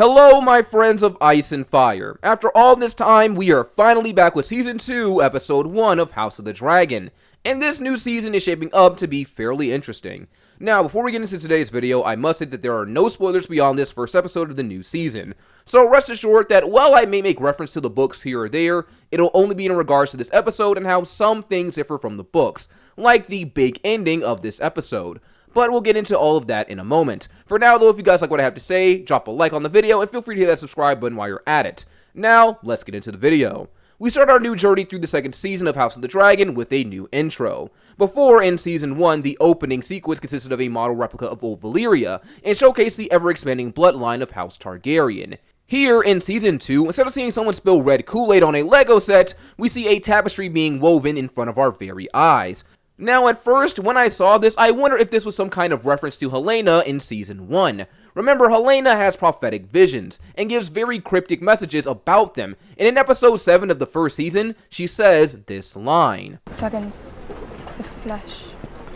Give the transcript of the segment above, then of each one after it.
Hello, my friends of Ice and Fire. After all this time, we are finally back with Season 2, Episode 1 of House of the Dragon. And this new season is shaping up to be fairly interesting. Now, before we get into today's video, I must say that there are no spoilers beyond this first episode of the new season. So rest assured that while I may make reference to the books here or there, it'll only be in regards to this episode and how some things differ from the books, like the big ending of this episode. But we'll get into all of that in a moment. For now, though, if you guys like what I have to say, drop a like on the video and feel free to hit that subscribe button while you're at it. Now, let's get into the video. We start our new journey through the second season of House of the Dragon with a new intro. Before, in Season 1, the opening sequence consisted of a model replica of old Valyria, and showcased the ever-expanding bloodline of House Targaryen. Here, in Season 2, instead of seeing someone spill red Kool-Aid on a Lego set, we see a tapestry being woven in front of our very eyes. Now, at first, when I saw this, I wondered if this was some kind of reference to Helaena in Season 1. Remember, Helaena has prophetic visions, and gives very cryptic messages about them, and in Episode 7 of the first season, she says this line. Dragons of flesh,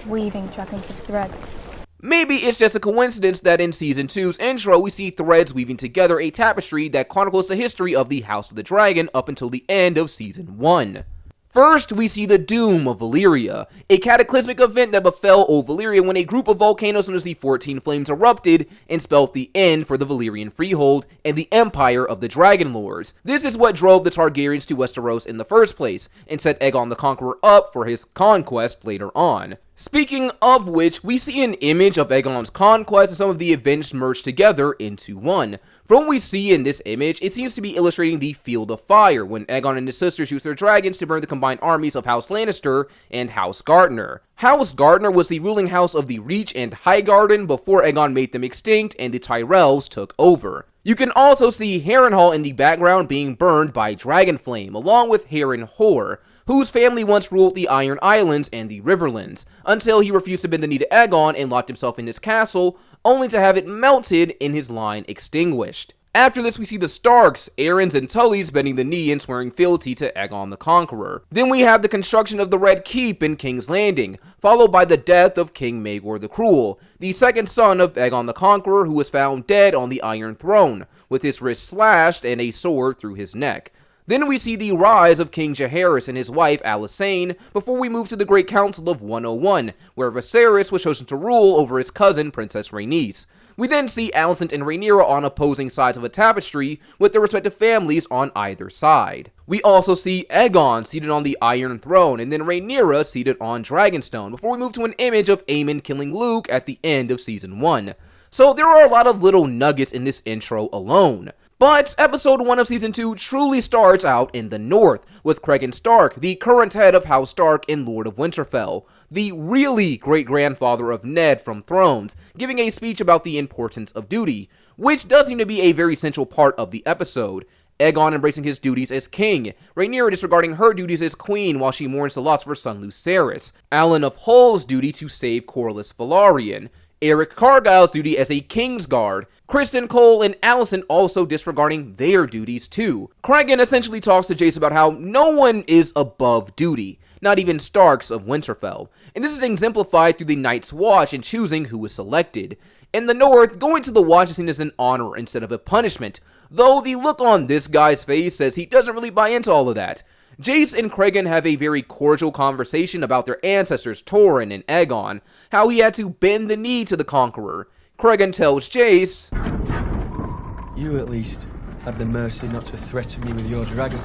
weaving dragons of thread. Maybe it's just a coincidence that in Season 2's intro, we see threads weaving together a tapestry that chronicles the history of the House of the Dragon up until the end of Season 1. First, we see the doom of Valyria, a cataclysmic event that befell old Valyria when a group of volcanoes known as the 14 Flames erupted and spelled the end for the Valyrian Freehold and the empire of the Dragon Lords. This is what drove the Targaryens to Westeros in the first place, and set Aegon the Conqueror up for his conquest later on. Speaking of which, we see an image of Aegon's conquest and some of the events merged together into one. From what we see in this image, it seems to be illustrating the Field of Fire, when Aegon and his sisters used their dragons to burn the combined armies of House Lannister and House Gardener. House Gardener was the ruling house of the Reach and Highgarden before Aegon made them extinct and the Tyrells took over. You can also see Harrenhal in the background being burned by Dragonflame, along with Harrenhal, whose family once ruled the Iron Islands and the Riverlands, until he refused to bend the knee to Aegon and locked himself in his castle, only to have it melted and his line extinguished. After this, we see the Starks, Aarons, and Tullys bending the knee and swearing fealty to Aegon the Conqueror. Then we have the construction of the Red Keep in King's Landing, followed by the death of King Maegor the Cruel, the second son of Aegon the Conqueror, who was found dead on the Iron Throne, with his wrist slashed and a sword through his neck. Then we see the rise of King Jaehaerys and his wife Alysanne, before we move to the Great Council of 101, where Viserys was chosen to rule over his cousin Princess Rhaenys. We then see Alicent and Rhaenyra on opposing sides of a tapestry, with their respective families on either side. We also see Aegon seated on the Iron Throne, and then Rhaenyra seated on Dragonstone, before we move to an image of Aemon killing Luke at the end of Season 1. So there are a lot of little nuggets in this intro alone. But Episode 1 of Season 2 truly starts out in the north, with Cregan Stark, the current head of House Stark and Lord of Winterfell, the really great-grandfather of Ned from Thrones, giving a speech about the importance of duty, which does seem to be a very central part of the episode. Aegon embracing his duties as king, Rhaenyra disregarding her duties as queen while she mourns the loss of her son Lucerys, Alan of Hull's duty to save Corlys Velaryon, Eric Cargile's duty as a Kingsguard, Kristen Cole and Alicent also disregarding their duties too. Cregan essentially talks to Jace about how no one is above duty, not even Starks of Winterfell, and this is exemplified through the Night's Watch and choosing who is selected. In the North, going to the Watch is seen as an honor instead of a punishment, though the look on this guy's face says he doesn't really buy into all of that. Jace and Cregan have a very cordial conversation about their ancestors Torrhen and Aegon, how he had to bend the knee to the Conqueror. Cregan tells Jace, "You at least had the mercy not to threaten me with your dragon."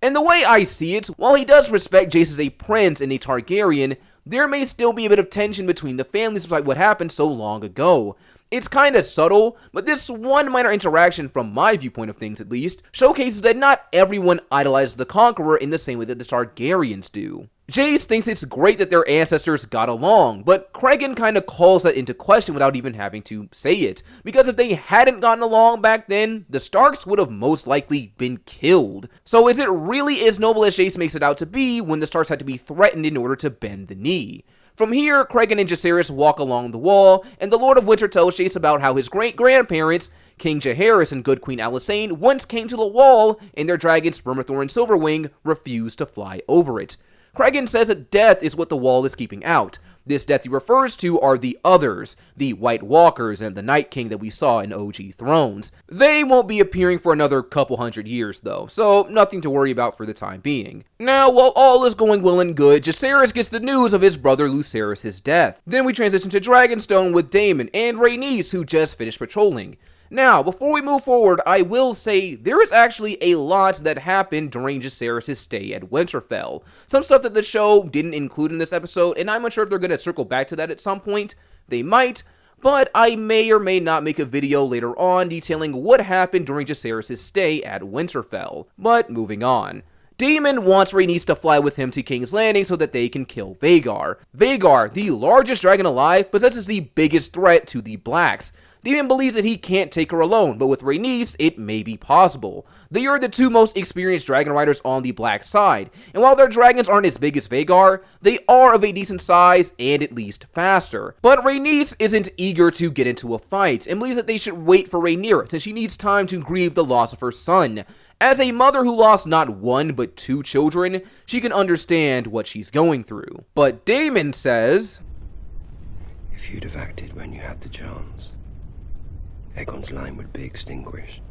And the way I see it, while he does respect Jace as a prince and a Targaryen, there may still be a bit of tension between the families despite what happened so long ago. It's kinda subtle, but this one minor interaction, from my viewpoint of things at least, showcases that not everyone idolizes the Conqueror in the same way that the Targaryens do. Jace thinks it's great that their ancestors got along, but Cregan kinda calls that into question without even having to say it, because if they hadn't gotten along back then, the Starks would have most likely been killed. So is it really as noble as Jace makes it out to be when the Starks had to be threatened in order to bend the knee? From here, Cregan and Jaehaerys walk along the wall, and the Lord of Winter tells Jace about how his great-grandparents, King Jaehaerys and good Queen Alysanne, once came to the wall, and their dragons Vermithor and Silverwing refused to fly over it. Cregan says that death is what the wall is keeping out. This death he refers to are the others, the White Walkers and the Night King that we saw in OG Thrones. They won't be appearing for another couple hundred years though, so nothing to worry about for the time being. Now, while all is going well and good, Jacaerys gets the news of his brother Lucerys' death. Then we transition to Dragonstone with Daemon and Rhaenys, who just finished patrolling. Now, before we move forward, I will say there is actually a lot that happened during Jacaerys' stay at Winterfell. Some stuff that the show didn't include in this episode, and I'm unsure if they're going to circle back to that at some point. They might, but I may or may not make a video later on detailing what happened during Jacaerys' stay at Winterfell. But moving on. Daemon wants Rhaenys to fly with him to King's Landing so that they can kill Vhagar. Vhagar, the largest dragon alive, possesses the biggest threat to the Blacks. Daemon believes that he can't take her alone, but with Rhaenys, it may be possible. They are the two most experienced dragon riders on the Black side, and while their dragons aren't as big as Vhagar, they are of a decent size and at least faster. But Rhaenys isn't eager to get into a fight, and believes that they should wait for Rhaenyra, since she needs time to grieve the loss of her son. As a mother who lost not one but two children, she can understand what she's going through. But Daemon says, "If you'd have acted when you had the chance, Aegon's line would be extinguished,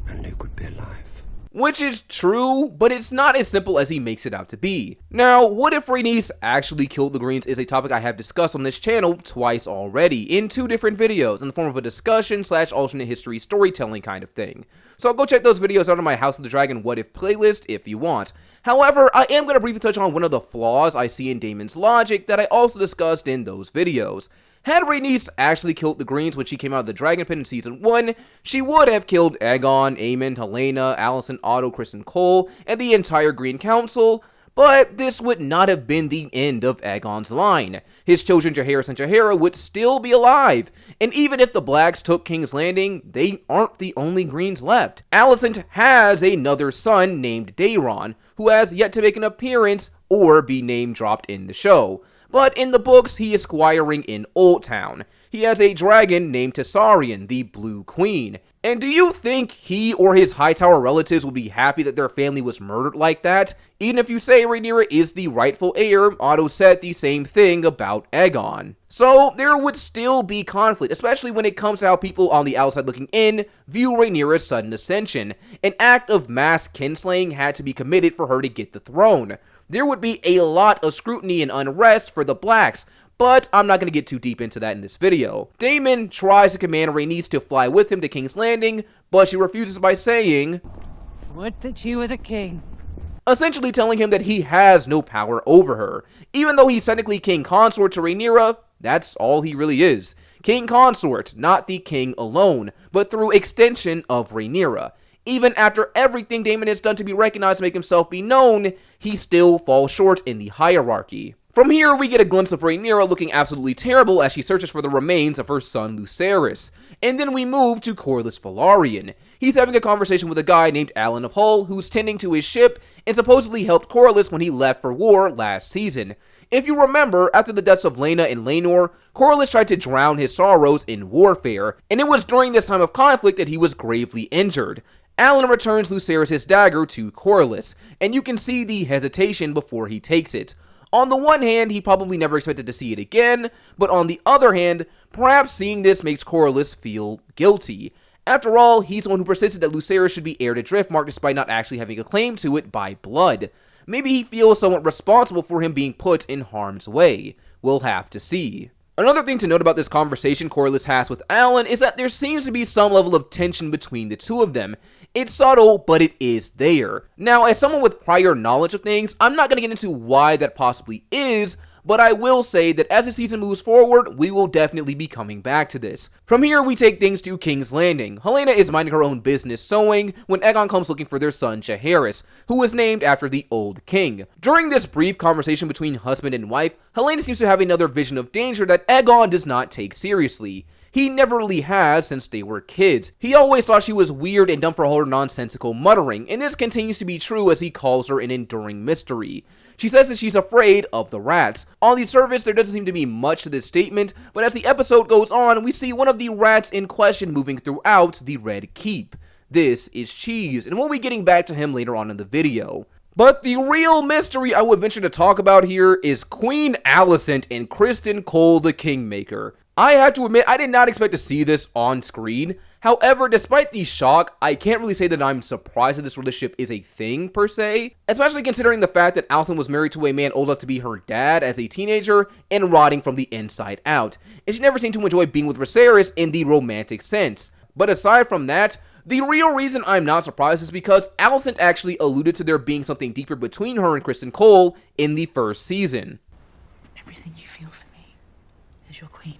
and Luke would be alive." Which is true, but it's not as simple as he makes it out to be. Now, what if Rhaenys actually killed the Greens is a topic I have discussed on this channel twice already, in 2 different videos, in the form of a discussion / alternate history storytelling kind of thing. So go check those videos out on my House of the Dragon What If playlist if you want. However, I am going to briefly touch on one of the flaws I see in Daemon's logic that I also discussed in those videos. Had Rhaenys actually killed the Greens when she came out of the Dragon Pit in Season 1, she would have killed Aegon, Aemond, Helaena, Alicent, Otto, Criston Cole, and the entire Green Council, but this would not have been the end of Aegon's line. His children Jaehaerys and Jaehaera would still be alive, and even if the Blacks took King's Landing, they aren't the only Greens left. Alicent has another son named Daeron, who has yet to make an appearance or be name-dropped in the show. But in the books, he is squiring in Oldtown. He has a dragon named Tessarion, the Blue Queen. And do you think he or his Hightower relatives would be happy that their family was murdered like that? Even if you say Rhaenyra is the rightful heir, Otto said the same thing about Aegon. So there would still be conflict, especially when it comes to how people on the outside looking in view Rhaenyra's sudden ascension. An act of mass kinslaying had to be committed for her to get the throne. There would be a lot of scrutiny and unrest for the Blacks, but I'm not going to get too deep into that in this video. Daemon tries to command Rhaenys to fly with him to King's Landing, but she refuses by saying, "Would that you were the king." Essentially telling him that he has no power over her. Even though he's technically king consort to Rhaenyra, that's all he really is. King consort, not the king alone, but through extension of Rhaenyra. Even after everything Daemon has done to be recognized and make himself be known, he still falls short in the hierarchy. From here, we get a glimpse of Rhaenyra looking absolutely terrible as she searches for the remains of her son Lucerys. And then we move to Corlys Velaryon. He's having a conversation with a guy named Alan of Hull, who's tending to his ship and supposedly helped Corlys when he left for war last season. If you remember, after the deaths of Laena and Laenor, Corlys tried to drown his sorrows in warfare, and it was during this time of conflict that he was gravely injured. Alan returns Lucerys' dagger to Corlys, and you can see the hesitation before he takes it. On the one hand, he probably never expected to see it again, but on the other hand, perhaps seeing this makes Corlys feel guilty. After all, he's the one who persisted that Lucerys should be heir to Driftmark despite not actually having a claim to it by blood. Maybe he feels somewhat responsible for him being put in harm's way. We'll have to see. Another thing to note about this conversation Corlys has with Alan is that there seems to be some level of tension between the two of them. It's subtle, but it is there. Now, as someone with prior knowledge of things, I'm not going to get into why that possibly is, but I will say that as the season moves forward, we will definitely be coming back to this. From here, we take things to King's Landing. Helaena is minding her own business sewing when Aegon comes looking for their son Jaehaerys, who was named after the old king. During this brief conversation between husband and wife, Helaena seems to have another vision of danger that Aegon does not take seriously. He never really has since they were kids. He always thought she was weird and dumb for all her nonsensical muttering, and this continues to be true as he calls her an enduring mystery. She says that she's afraid of the rats. On the surface, there doesn't seem to be much to this statement, but as the episode goes on, we see one of the rats in question moving throughout the Red Keep. This is Cheese, and we'll be getting back to him later on in the video. But the real mystery I would venture to talk about here is Queen Alicent and Criston Cole the Kingmaker. I have to admit, I did not expect to see this on screen. However, despite the shock, I can't really say that I'm surprised that this relationship is a thing, per se. Especially considering the fact that Alicent was married to a man old enough to be her dad as a teenager and rotting from the inside out. And she never seemed to enjoy being with Viserys in the romantic sense. But aside from that, the real reason I'm not surprised is because Alicent actually alluded to there being something deeper between her and Criston Cole in the first season. Everything you feel for me as your queen.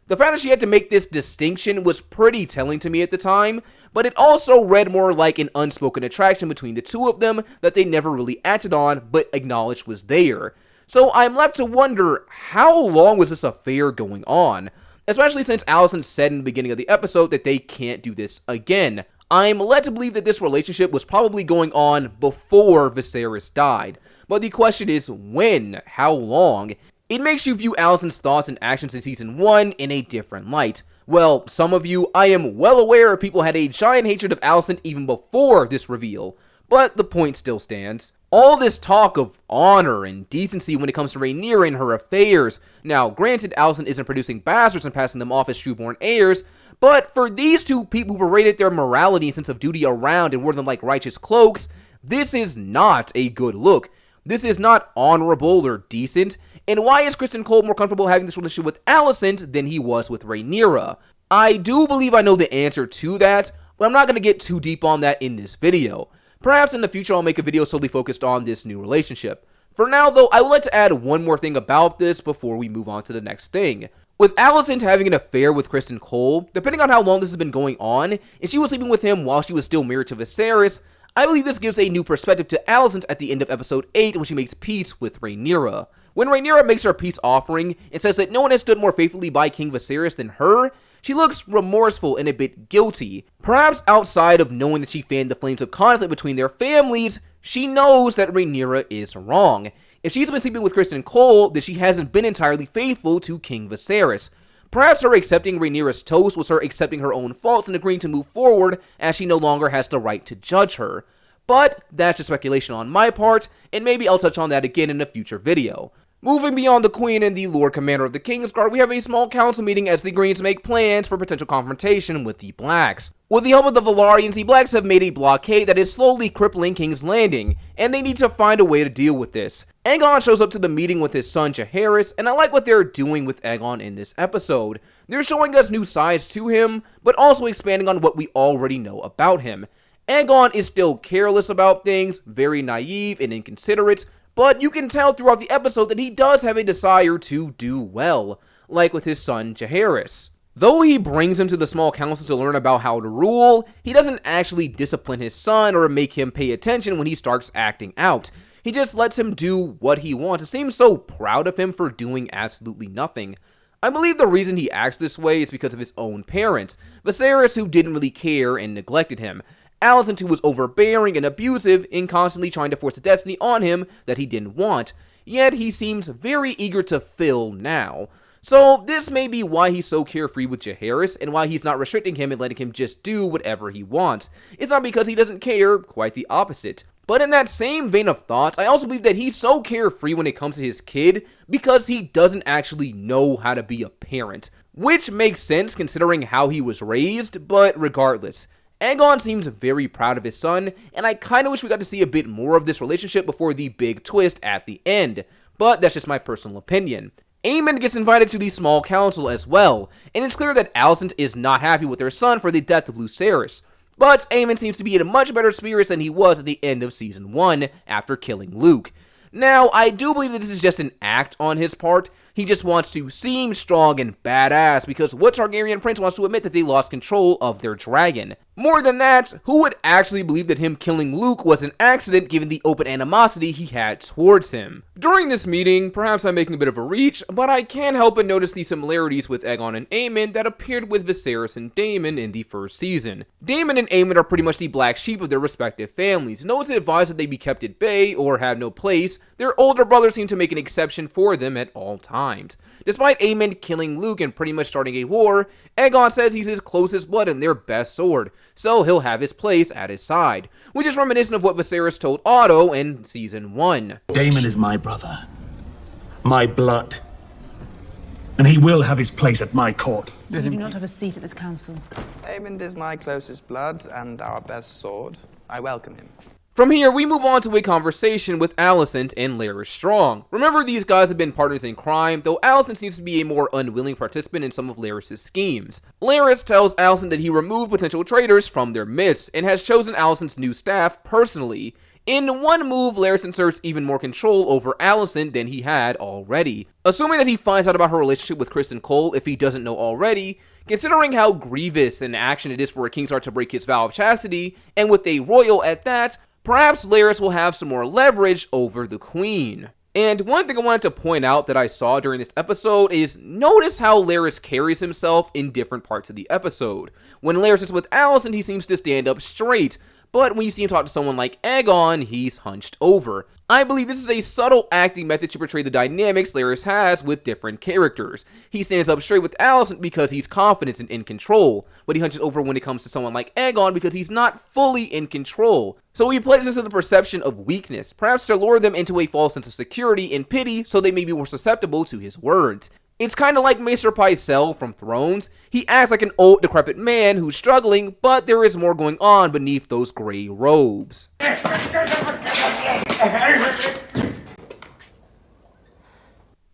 The fact that she had to make this distinction was pretty telling to me at the time, but it also read more like an unspoken attraction between the two of them that they never really acted on, but acknowledged was there. So I'm left to wonder, how long was this affair going on? Especially since Alicent said in the beginning of the episode that they can't do this again. I'm led to believe that this relationship was probably going on before Viserys died. But the question is, when? How long? It makes you view Alicent's thoughts and actions in Season 1 in a different light. Well, some of you, I am well aware people had a giant hatred of Alicent even before this reveal. But the point still stands. All this talk of honor and decency when it comes to Rhaenyra and her affairs. Now, granted, Alicent isn't producing bastards and passing them off as trueborn heirs, but for these two people who paraded their morality and sense of duty around and wore them like righteous cloaks, this is not a good look. This is not honorable or decent. And why is Criston Cole more comfortable having this relationship with Alicent than he was with Rhaenyra? I do believe I know the answer to that, but I'm not going to get too deep on that in this video. Perhaps in the future I'll make a video solely focused on this new relationship. For now though, I would like to add one more thing about this before we move on to the next thing. With Alicent having an affair with Criston Cole, depending on how long this has been going on, and she was sleeping with him while she was still married to Viserys, I believe this gives a new perspective to Alicent at the end of episode 8 when she makes peace with Rhaenyra. When Rhaenyra makes her peace offering and says that no one has stood more faithfully by King Viserys than her, she looks remorseful and a bit guilty. Perhaps outside of knowing that she fanned the flames of conflict between their families, she knows that Rhaenyra is wrong. If she's been sleeping with Criston Cole, then she hasn't been entirely faithful to King Viserys. Perhaps her accepting Rhaenyra's toast was her accepting her own faults and agreeing to move forward as she no longer has the right to judge her. But that's just speculation on my part, and maybe I'll touch on that again in a future video. Moving beyond the Queen and the Lord Commander of the Kingsguard, we have a small council meeting as the Greens make plans for potential confrontation with the Blacks. With the help of the Velaryons, the Blacks have made a blockade that is slowly crippling King's Landing, and they need to find a way to deal with this. Aegon shows up to the meeting with his son Jaehaerys, and I like what they're doing with Aegon in this episode. They're showing us new sides to him, but also expanding on what we already know about him. Aegon is still careless about things, very naive and inconsiderate, but you can tell throughout the episode that he does have a desire to do well, like with his son Jaehaerys. Though he brings him to the small council to learn about how to rule, he doesn't actually discipline his son or make him pay attention when he starts acting out. He just lets him do what he wants and seems so proud of him for doing absolutely nothing. I believe the reason he acts this way is because of his own parents, Viserys, who didn't really care and neglected him, Alicent, who was overbearing and abusive and constantly trying to force a destiny on him that he didn't want, yet he seems very eager to fill now. So this may be why he's so carefree with Jaehaerys and why he's not restricting him and letting him just do whatever he wants. It's not because he doesn't care, quite the opposite. But in that same vein of thoughts, I also believe that he's so carefree when it comes to his kid because he doesn't actually know how to be a parent. Which makes sense considering how he was raised, but regardless. Aegon seems very proud of his son, and I kinda wish we got to see a bit more of this relationship before the big twist at the end. But that's just my personal opinion. Aemon gets invited to the small council as well, and it's clear that Alicent is not happy with her son for the death of Lucerys. But Aemon seems to be in a much better spirits than he was at the end of Season 1 after killing Luke. Now, I do believe that this is just an act on his part. He just wants to seem strong and badass because what Targaryen prince wants to admit that they lost control of their dragon? More than that, who would actually believe that him killing Luke was an accident given the open animosity he had towards him? During this meeting, perhaps I'm making a bit of a reach, but I can't help but notice the similarities with Aegon and Aemon that appeared with Viserys and Daemon in the first season. Daemon and Aemon are pretty much the black sheep of their respective families. No one's advised that they be kept at bay or have no place. Their older brothers seem to make an exception for them at all times. times. Despite Aemond killing Luke and pretty much starting a war, Aegon says he's his closest blood and their best sword, so he'll have his place at his side, which is reminiscent of what Viserys told Otto in Season 1. Daemon is my brother, my blood, and he will have his place at my court. You do not have a seat at this council. Aemond is my closest blood and our best sword. I welcome him. From here, we move on to a conversation with Alicent and Larys Strong. Remember, these guys have been partners in crime, though Alicent seems to be a more unwilling participant in some of Larys' schemes. Larys tells Alicent that he removed potential traitors from their midst, and has chosen Alicent's new staff personally. In one move, Larys inserts even more control over Alicent than he had already. Assuming that he finds out about her relationship with Criston Cole if he doesn't know already, considering how grievous an action it is for a Kingsguard to break his vow of chastity, and with a royal at that, perhaps Larys will have some more leverage over the Queen. And one thing I wanted to point out that I saw during this episode is notice how Larys carries himself in different parts of the episode. When Larys is with Alicent, he seems to stand up straight, but when you see him talk to someone like Aegon, he's hunched over. I believe this is a subtle acting method to portray the dynamics Larys has with different characters. He stands up straight with Alicent because he's confident and in control, but he hunches over when it comes to someone like Aegon because he's not fully in control. So he plays into the perception of weakness, perhaps to lure them into a false sense of security and pity so they may be more susceptible to his words. It's kind of like Maester Pycelle from Thrones. He acts like an old, decrepit man who's struggling, but there is more going on beneath those gray robes.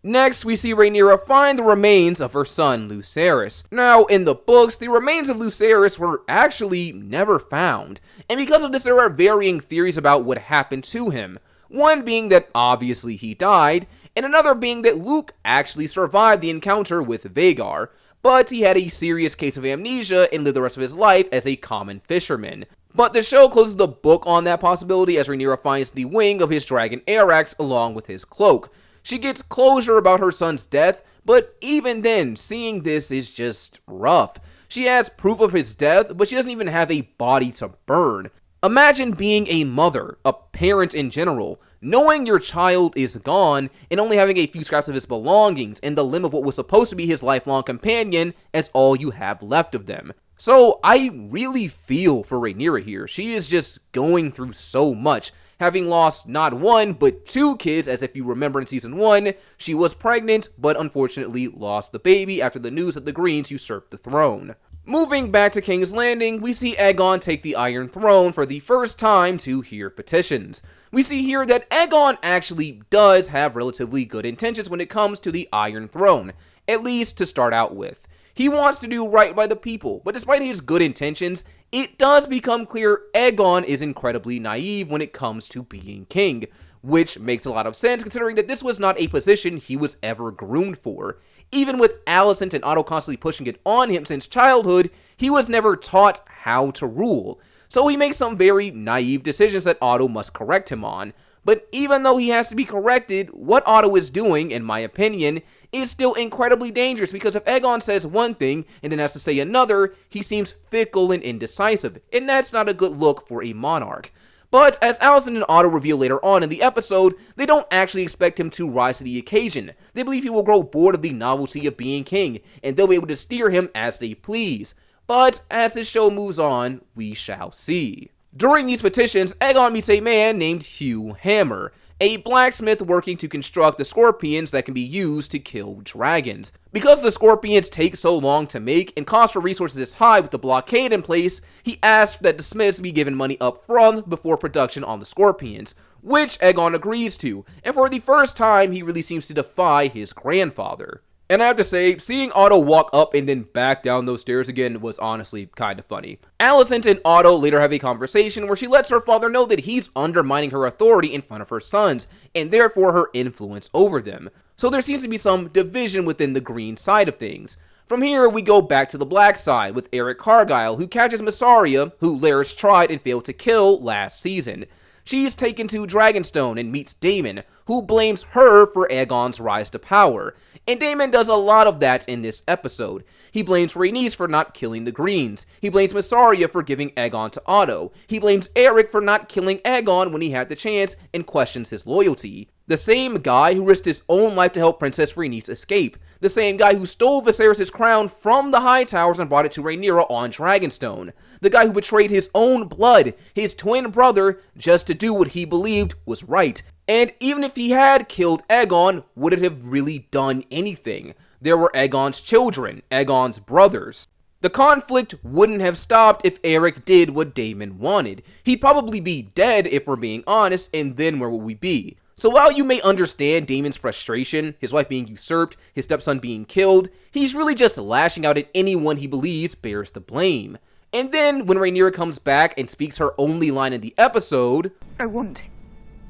Next, we see Rhaenyra find the remains of her son, Lucerys. Now, in the books, the remains of Lucerys were actually never found, and because of this, there are varying theories about what happened to him. One being that obviously he died, and another being that Luke actually survived the encounter with Vhagar, but he had a serious case of amnesia and lived the rest of his life as a common fisherman. But the show closes the book on that possibility as Rhaenyra finds the wing of his dragon Arax along with his cloak. She gets closure about her son's death, but even then, seeing this is just rough. She has proof of his death, but she doesn't even have a body to burn. Imagine being a mother, a parent in general, knowing your child is gone, and only having a few scraps of his belongings and the limb of what was supposed to be his lifelong companion as all you have left of them. So I really feel for Rhaenyra here. She is just going through so much, having lost not one, but 2 kids, as if you remember in Season 1, she was pregnant, but unfortunately lost the baby after the news that the Greens usurped the throne. Moving back to King's Landing, we see Aegon take the Iron Throne for the first time to hear petitions. We see here that Aegon actually does have relatively good intentions when it comes to the Iron Throne, at least to start out with. He wants to do right by the people, but despite his good intentions, it does become clear Aegon is incredibly naive when it comes to being king, which makes a lot of sense considering that this was not a position he was ever groomed for. Even with Alicent and Otto constantly pushing it on him since childhood, he was never taught how to rule. So he makes some very naive decisions that Otto must correct him on. But even though he has to be corrected, what Otto is doing, in my opinion, is still incredibly dangerous because if Aegon says one thing and then has to say another, he seems fickle and indecisive, and that's not a good look for a monarch. But as Alicent and Otto reveal later on in the episode, they don't actually expect him to rise to the occasion. They believe he will grow bored of the novelty of being king, and they'll be able to steer him as they please. But as this show moves on, we shall see. During these petitions, Aegon meets a man named Hugh Hammer, a blacksmith working to construct the scorpions that can be used to kill dragons. Because the scorpions take so long to make and cost for resources is high with the blockade in place, he asks that the smiths be given money up front before production on the scorpions, which Aegon agrees to, and for the first time he really seems to defy his grandfather. And I have to say, seeing Otto walk up and then back down those stairs again was honestly kind of funny. Alicent and Otto later have a conversation where she lets her father know that he's undermining her authority in front of her sons, and therefore her influence over them. So there seems to be some division within the green side of things. From here, we go back to the black side with Eric Cargyle, who catches Mysaria, who Larys tried and failed to kill last season. She's taken to Dragonstone and meets Daemon, who blames her for Aegon's rise to power. And Daemon does a lot of that in this episode. He blames Rhaenys for not killing the Greens. He blames Mysaria for giving Aegon to Otto. He blames Eric for not killing Aegon when he had the chance and questions his loyalty. The same guy who risked his own life to help Princess Rhaenys escape. The same guy who stole Viserys' crown from the High Towers and brought it to Rhaenyra on Dragonstone. The guy who betrayed his own blood, his twin brother, just to do what he believed was right. And even if he had killed Aegon, would it have really done anything? There were Aegon's children, Aegon's brothers. The conflict wouldn't have stopped if Eric did what Daemon wanted. He'd probably be dead if we're being honest, and then where would we be? So while you may understand Daemon's frustration, his wife being usurped, his stepson being killed, he's really just lashing out at anyone he believes bears the blame. And then, when Rhaenyra comes back and speaks her only line in the episode, I want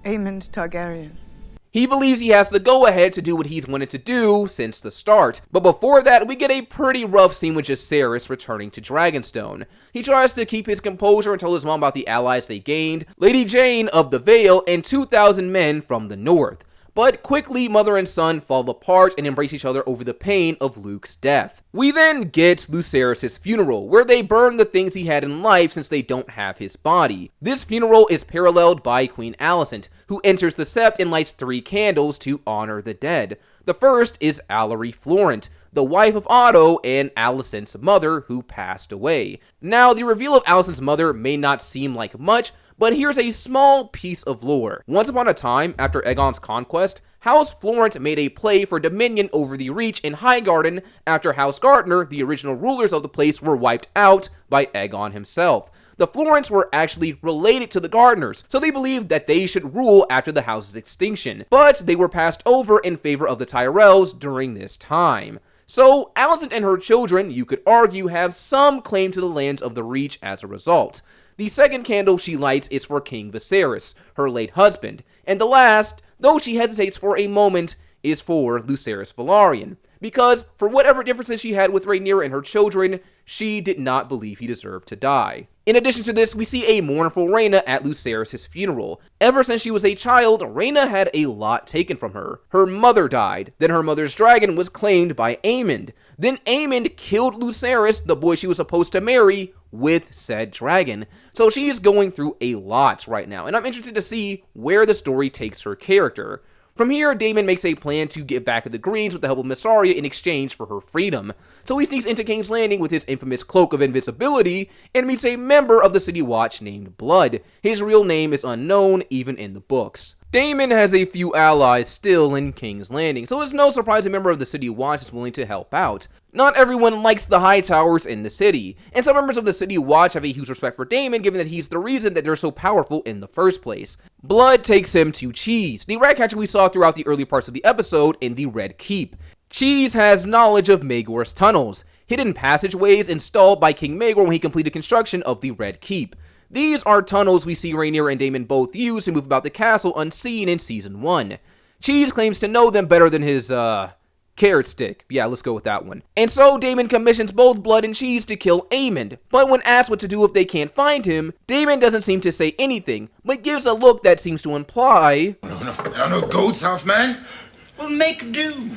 Aemond Targaryen. he believes he has the go-ahead to do what he's wanted to do since the start. But before that, we get a pretty rough scene with Jacaerys returning to Dragonstone. He tries to keep his composure and tell his mom about the allies they gained, Lady Jane of the Vale, and 2,000 men from the north. But quickly, mother and son fall apart and embrace each other over the pain of Luke's death. We then get Lucerys' funeral, where they burn the things he had in life since they don't have his body. This funeral is paralleled by Queen Alicent, who enters the sept and lights 3 candles to honor the dead. The first is Allery Florent, the wife of Otto and Alicent's mother, who passed away. Now, the reveal of Alicent's mother may not seem like much, but here's a small piece of lore. Once upon a time, after Aegon's conquest, House Florent made a play for dominion over the Reach in Highgarden after House Gardner, the original rulers of the place, were wiped out by Aegon himself. The Florents were actually related to the Gardners, so they believed that they should rule after the house's extinction, but they were passed over in favor of the Tyrells during this time. So, Alicent and her children, you could argue, have some claim to the lands of the Reach as a result. The second candle she lights is for King Viserys, her late husband, and the last, though she hesitates for a moment, is for Lucerys Velaryon, because for whatever differences she had with Rhaenyra and her children, she did not believe he deserved to die. In addition to this, we see a mournful Rhaena at Lucerys' funeral. Ever since she was a child, Rhaena had a lot taken from her. Her mother died, then her mother's dragon was claimed by Aemond. Then Aemond killed Lucerys, the boy she was supposed to marry, with said dragon. So she is going through a lot right now, and I'm interested to see where the story takes her character. From here, Daemon makes a plan to get back at the Greens with the help of Missaria in exchange for her freedom. So he sneaks into King's Landing with his infamous cloak of invisibility and meets a member of the City Watch named Blood. His real name is unknown even in the books. Daemon has a few allies still in King's Landing, so it's no surprise a member of the City Watch is willing to help out. Not everyone likes the High Towers in the city, and some members of the City Watch have a huge respect for Daemon given that he's the reason that they're so powerful in the first place. Blood takes him to Cheese, the ratcatcher we saw throughout the early parts of the episode in the Red Keep. Cheese has knowledge of Maegor's tunnels, hidden passageways installed by King Maegor when he completed construction of the Red Keep. These are tunnels we see Rhaenyra and Daemon both use to move about the castle unseen in Season 1. Cheese claims to know them better than his, carrot stick. Yeah, let's go with that one. And so Daemon commissions both Blood and Cheese to kill Aemond, but when asked what to do if they can't find him, Daemon doesn't seem to say anything, but gives a look that seems to imply, There are no goats, half man. We'll make do.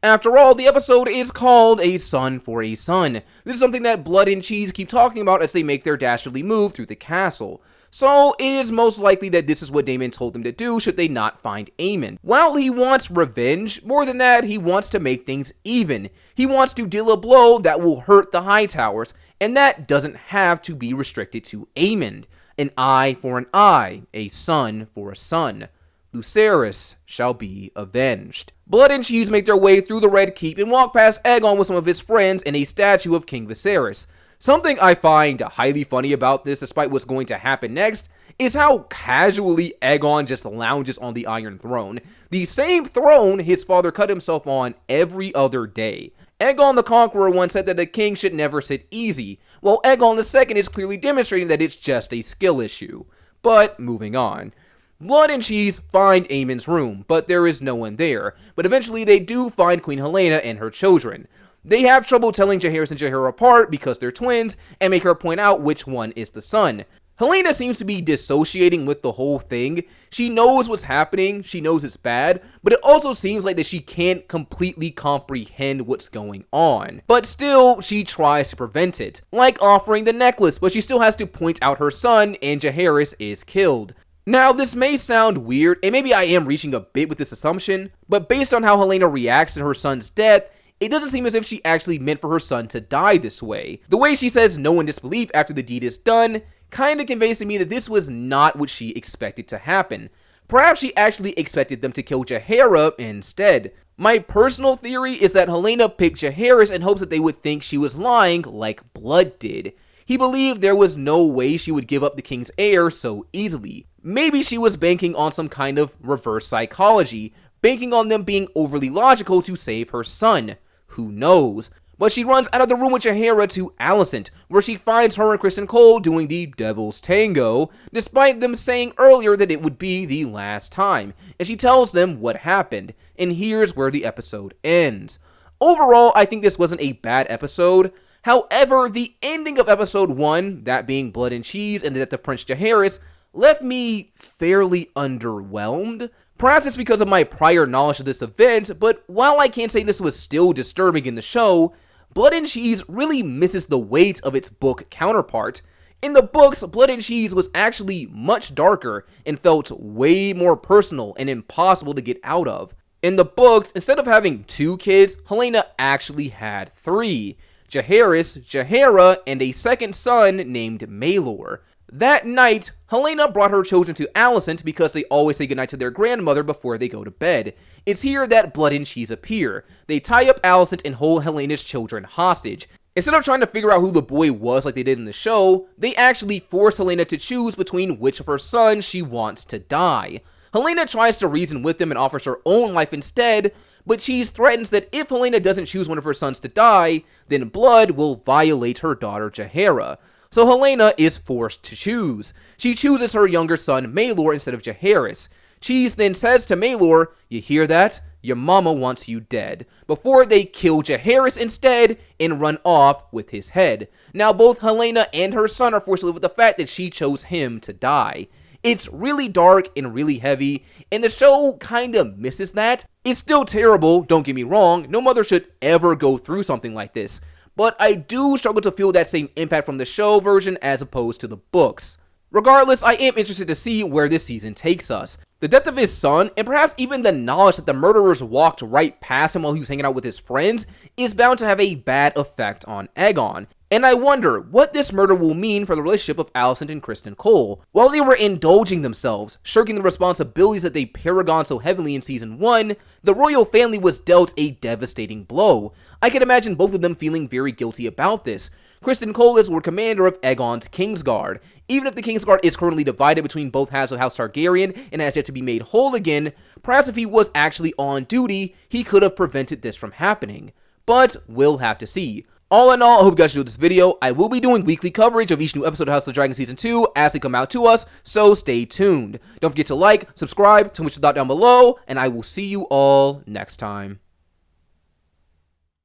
After all, the episode is called A Son for a Son. This is something that Blood and Cheese keep talking about as they make their dastardly move through the castle. So, it is most likely that this is what Daemon told them to do should they not find Aemond. While he wants revenge, more than that, he wants to make things even. He wants to deal a blow that will hurt the High Towers, and that doesn't have to be restricted to Aemond. An eye for an eye, a son for a son. Lucerys shall be avenged. Blood and Cheese make their way through the Red Keep and walk past Aegon with some of his friends and a statue of King Viserys. Something I find highly funny about this, despite what's going to happen next, is how casually Aegon just lounges on the Iron Throne. The same throne his father cut himself on every other day. Aegon the Conqueror once said that a king should never sit easy, while Aegon II is clearly demonstrating that it's just a skill issue. But, moving on. Blood and Cheese find Aemond's room, but there is no one there. But eventually they do find Queen Helaena and her children. They have trouble telling Jaehaerys and Jaehaera apart because they're twins, and make her point out which one is the son. Helaena seems to be dissociating with the whole thing. She knows what's happening, she knows it's bad, but it also seems like that she can't completely comprehend what's going on. But still, she tries to prevent it, like offering the necklace, but she still has to point out her son, and Jaehaerys is killed. Now, this may sound weird, and maybe I am reaching a bit with this assumption, but based on how Helaena reacts to her son's death, it doesn't seem as if she actually meant for her son to die this way. The way she says no in disbelief after the deed is done kinda conveys to me that this was not what she expected to happen. Perhaps she actually expected them to kill Jaehaera instead. My personal theory is that Helaena picked Jaehaerys in hopes that they would think she was lying like Blood did. He believed there was no way she would give up the king's heir so easily. Maybe she was banking on some kind of reverse psychology, banking on them being overly logical to save her son. Who knows? But she runs out of the room with Jaehaera to Alicent, where she finds her and Criston Cole doing the Devil's Tango, despite them saying earlier that it would be the last time, and she tells them what happened, and here's where the episode ends. Overall, I think this wasn't a bad episode. However, the ending of episode 1, that being Blood and Cheese and the death of Prince Jaehaerys, left me fairly underwhelmed. Perhaps it's because of my prior knowledge of this event, but while I can't say this was still disturbing in the show, Blood and Cheese really misses the weight of its book counterpart. In the books, Blood and Cheese was actually much darker and felt way more personal and impossible to get out of. In the books, instead of having 2 kids, Helaena actually had 3. Jaehaerys, Jaehaera, and a second son named Maelor. That night, Helaena brought her children to Alicent because they always say goodnight to their grandmother before they go to bed. It's here that Blood and Cheese appear. They tie up Alicent and hold Helena's children hostage. Instead of trying to figure out who the boy was like they did in the show, they actually force Helaena to choose between which of her sons she wants to die. Helaena tries to reason with them and offers her own life instead, but Cheese threatens that if Helaena doesn't choose one of her sons to die, then Blood will violate her daughter Jaehaera. So Helaena is forced to choose. She chooses her younger son Maelor instead of Jaehaerys. Cheese then says to Maelor, "You hear that? Your mama wants you dead," before they kill Jaehaerys instead and run off with his head. Now both Helaena and her son are forced to live with the fact that she chose him to die. It's really dark and really heavy, and the show kinda misses that. It's still terrible, don't get me wrong, no mother should ever go through something like this, but I do struggle to feel that same impact from the show version as opposed to the books. Regardless, I am interested to see where this season takes us. The death of his son, and perhaps even the knowledge that the murderers walked right past him while he was hanging out with his friends, is bound to have a bad effect on Aegon. And I wonder what this murder will mean for the relationship of Alicent and Criston Cole. While they were indulging themselves, shirking the responsibilities that they paragoned so heavily in Season 1, the royal family was dealt a devastating blow. I can imagine both of them feeling very guilty about this. Criston Cole is Lord Commander of Aegon's Kingsguard. Even if the Kingsguard is currently divided between both halves of House Targaryen and has yet to be made whole again, perhaps if he was actually on duty, he could have prevented this from happening. But we'll have to see. All in all, I hope you guys enjoyed this video. I will be doing weekly coverage of each new episode of House of the Dragon Season 2 as they come out to us, so stay tuned. Don't forget to like, subscribe, tell me what you thought down below, and I will see you all next time.